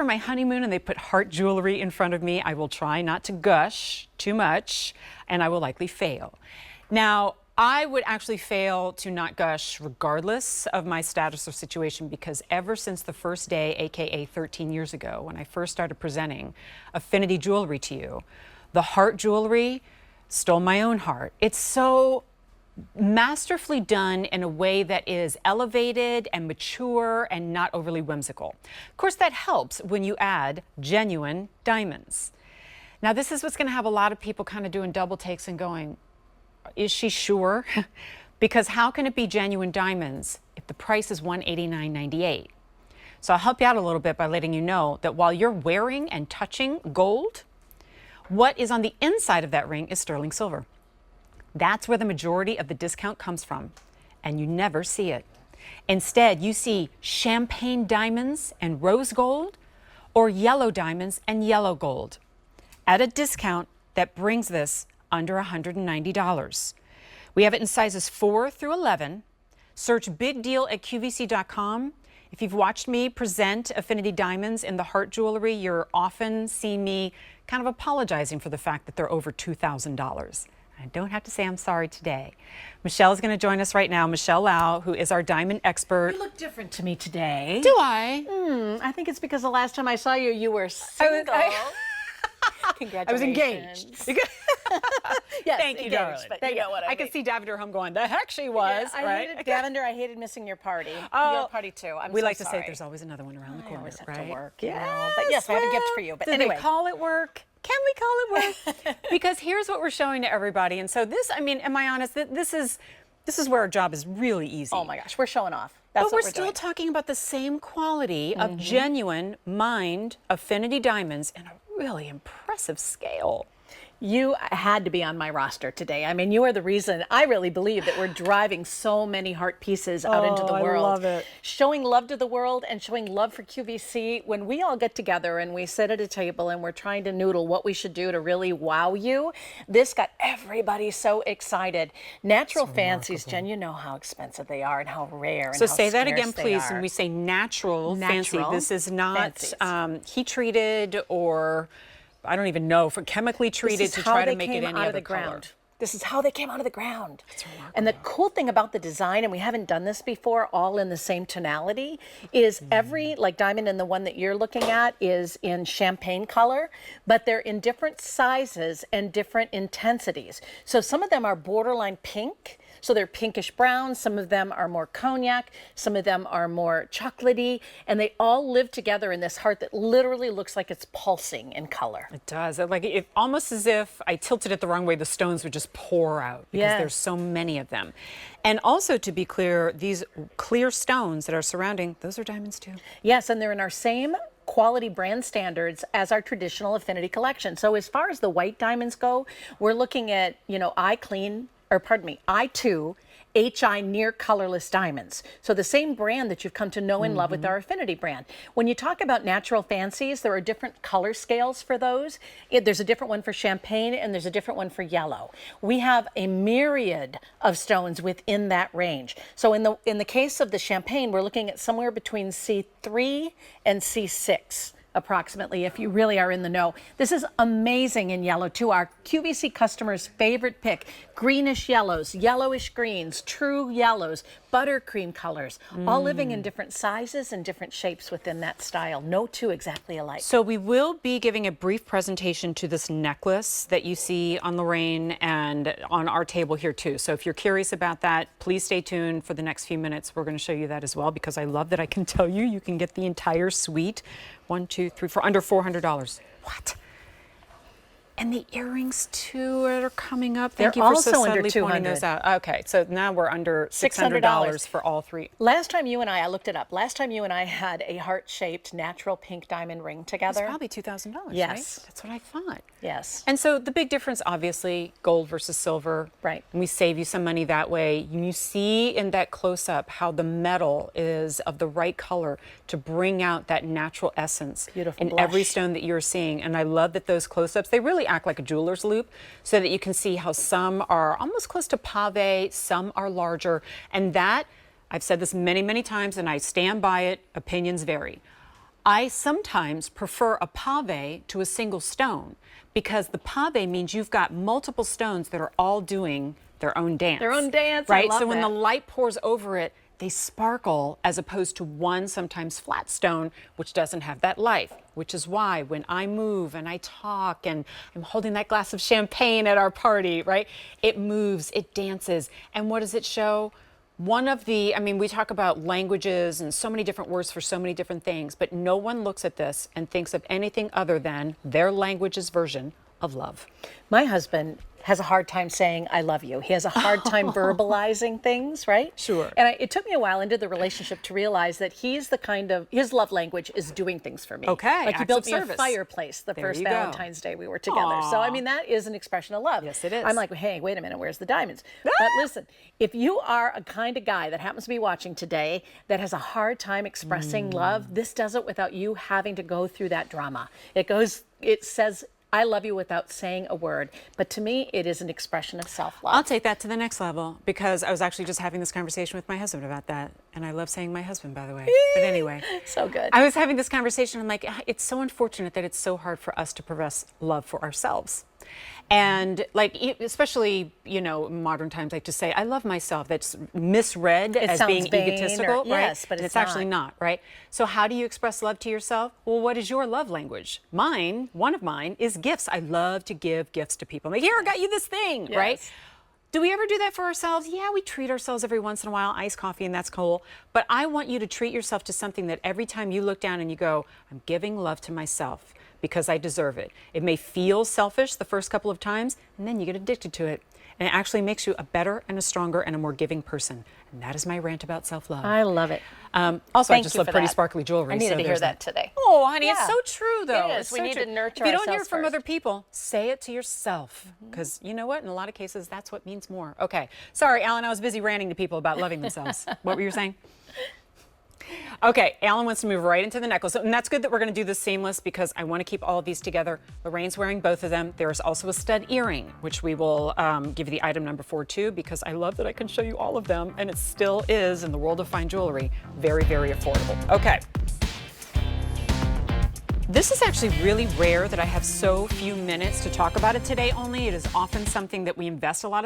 my honeymoon and they put heart jewelry in front of me, I will try not to gush too much, and I will likely fail. Now, I would actually fail to not gush regardless of my status or situation, because ever since the first day, aka 13 years ago, when I first started presenting Affinity jewelry to you, the heart jewelry stole my own heart. It's so masterfully done in a way that is elevated and mature and not overly whimsical. Of course, that helps when you add genuine diamonds. Now, this is what's going to have a lot of people kind of doing double takes and going, is she sure? Because how can it be genuine diamonds if the price is $189.98? So I'll help you out a little bit by letting you know that while you're wearing and touching gold, what is on the inside of that ring is sterling silver. That's where the majority of the discount comes from, and you never see it. Instead, you see champagne diamonds and rose gold, or yellow diamonds and yellow gold, at a discount that brings this under $190. We have it in sizes 4 through 11. Search Big Deal at QVC.com. If you've watched me present Affinity diamonds in the heart jewelry, you're often seeing me kind of apologizing for the fact that they're over $2,000. I don't have to say I'm sorry today. Michelle is going to join us right now. Michelle Lau, who is our diamond expert. You look different to me today. Do I? I think it's because the last time I saw you, you were single. Congratulations. I was engaged. Yes, Thank you, darling. But you know what I mean. can see Davender home going, the heck she was, I right? hated Davender. I hated missing your party. Oh, Your party too. we so like to sorry. say there's always another one around the corner, always have right? to work, you know. But yes, I have a gift for you. But do anyway. they call it work? Can we call it work? Because here's what we're showing to everybody. And so this, I mean, am I honest? This is where our job is really easy. Oh my gosh, we're showing off. That's but what we're still doing. talking about the same quality of genuine mined Affinity diamonds in a really impressive scale. You had to be on my roster today. I mean, you are the reason I really believe that we're driving so many heart pieces out into the world. I love it. Showing love to the world and showing love for QVC. When we all get together and we sit at a table and we're trying to noodle what we should do to really wow you, this got everybody so excited. Natural fancies, Jen, you know how expensive they are and how rare and So how say that again, scarce they please. are. When we say natural fancy, Natural this is not fancies. heat treated or I don't even know, for chemically treated to try to make it any other color. This is how they came out of the ground. That's remarkable. And the cool thing about the design, and we haven't done this before, all in the same tonality, is every, like diamond and the one that you're looking at is in champagne color, but they're in different sizes and different intensities. So some of them are borderline pink. So they're pinkish brown, some of them are more cognac, some of them are more chocolatey, and they all live together in this heart that literally looks like it's pulsing in color. It does. Almost as if I tilted it the wrong way, the stones would just pour out because Yes. there's so many of them. And also, to be clear, these clear stones that are surrounding, those are diamonds too. Yes, and they're in our same quality brand standards as our traditional Affinity collection. So as far as the white diamonds go, we're looking at, I2 HI near colorless diamonds. So the same brand that you've come to know and love with our Affinity brand. When you talk about natural fancies, there are different color scales for those. There's a different one for champagne and there's a different one for yellow. We have a myriad of stones within that range. So in the case of the champagne, we're looking at somewhere between C3 and C6. Approximately, if you really are in the know. This is amazing in yellow too. Our QVC customers' favorite pick. Greenish yellows, yellowish greens, true yellows, buttercream colors, all living in different sizes and different shapes within that style. No two exactly alike. So we will be giving a brief presentation to this necklace that you see on Lorraine and on our table here too. So if you're curious about that, please stay tuned for the next few minutes. We're going to show you that as well, because I love that I can tell you you can get the entire suite, 1, 2, 3, 4, under $400. What? And the earrings too that are coming up. Thank They're you for so also under subtly pointing those out. Okay, so now we're under $600 for all three. Last time you and I looked it up. Last time you and I had a heart-shaped natural pink diamond ring together. It's probably $2,000, Yes. right? That's what I thought. Yes. And so the big difference, obviously, gold versus silver. Right. And we save you some money that way. You see in that close-up how the metal is of the right color to bring out that natural essence Beautiful in blush. every stone that you're seeing. And I love that those close-ups, they really act like a jeweler's loop, so that you can see how some are almost close to pave, some are larger. And that, I've said this many, many times, and I stand by it, opinions vary. I sometimes prefer a pave to a single stone because the pave means you've got multiple stones that are all doing their own dance. Their own dance, I right? love So when that. the light pours over it, they sparkle as opposed to one sometimes flat stone, which doesn't have that life, which is why when I move and I talk and I'm holding that glass of champagne at our party, right? It moves, it dances. And what does it show? One of the, I mean, we talk about languages and so many different words for so many different things, but no one looks at this and thinks of anything other than their language's version of love. My husband has a hard time saying I love you. He has a hard time verbalizing things, right? Sure. And it took me a while into the relationship to realize that he's the kind of, his love language is doing things for me. Okay, Like he acts built of me a service. fireplace the There first you go. Valentine's Day we were together. So, I mean, that is an expression of love. Yes, it is. I'm like, hey, wait a minute, where's the diamonds? But listen, if you are a kind of guy that happens to be watching today that has a hard time expressing love, this does it without you having to go through that drama. It says, I love you without saying a word. But to me, it is an expression of self-love. I'll take that to the next level because I was actually just having this conversation with my husband about that. And I love saying my husband, by the way. But anyway. So good. I was having this conversation. I'm like, it's so unfortunate that it's so hard for us to profess love for ourselves. And like, especially, you know, in modern times, like to say, I love myself. That's misread as sounds being vain egotistical, or- right? yes, but And it's actually not. not, right? So how do you express love to yourself? Well, what is your love language? Mine, one of mine, is gifts. I love to give gifts to people. I'm like, here, I got you this thing, right? Yes. Do we ever do that for ourselves? Yeah, we treat ourselves every once in a while, iced coffee, and that's cool. But I want you to treat yourself to something that every time you look down and you go, I'm giving love to myself because I deserve it. It may feel selfish the first couple of times, and then you get addicted to it. And it actually makes you a better and a stronger and a more giving person. And that is my rant about self-love. I love it. Also, I Thank just you love for pretty that. sparkly jewelry. I needed so to hear there's that today. Oh, honey, it's Yeah. so true, though. It is. It's We so need true. to nurture If you don't hear it ourselves from first. other people, say it to yourself. Because you know what? In a lot of cases, that's what means more. Okay. Sorry, Alan, I was busy ranting to people about loving themselves. What were you saying? Okay, Alan wants to move right into the necklace. And that's good that we're going to do this seamless because I want to keep all of these together. Lorraine's wearing both of them. There is also a stud earring, which we will give you the item number for too, because I love that I can show you all of them. And it still is, in the world of fine jewelry, very, very affordable. Okay. This is actually really rare that I have so few minutes to talk about it today only. It is often something that we invest a lot of time